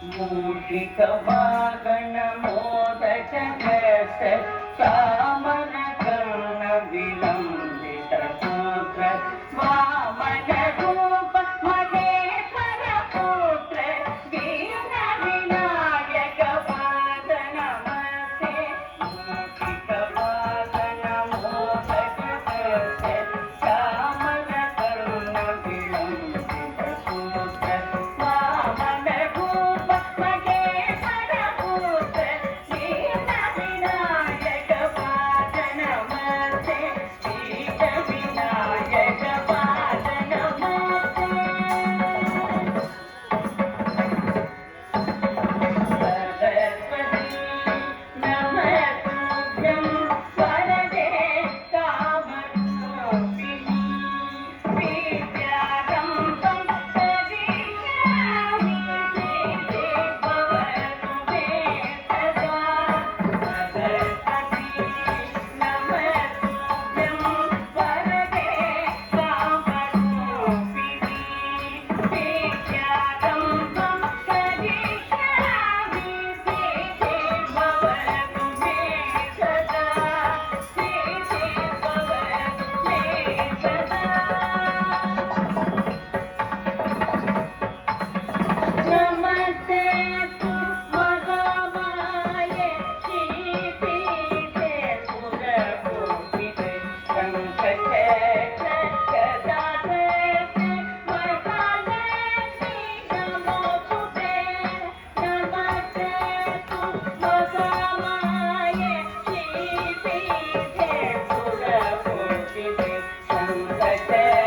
मूषिक वागण मोदक ग्रस्त चामर कर्ण विलंबित पुत्र वामन रूप महेश्वर पुत्र दीन विनायक पाद नमस्ते मूषिक वागण मोदक ग्रस्त चामर कर्ण विलंबित पुत्र वामन रूप महेश्वर पुत्र दीन विनायक पाद नमस्ते दीन विनायक पाद नमस्ते सरस्वती नमस्तुभ्यं वरदे कामरूपिणी विद्यारम्भं करिष्यामि सिद्धि भवतु मे सदा सरस्वती नमस्तुभ्यं वरदे कामरूपिणी विद्यारम्भं करिष्यामि सिद्धि भवतु मे सदा सिद्धि भवतु मे सदा नमस्ते तु महामाये श्रीपीठे सुरपूजिते शङ्खचक्र गदाधरे महालक्ष्मी नमोस्तुते नमस्ते तु महामाये श्रीपीठे सुरपूजिते शङ्खचक्र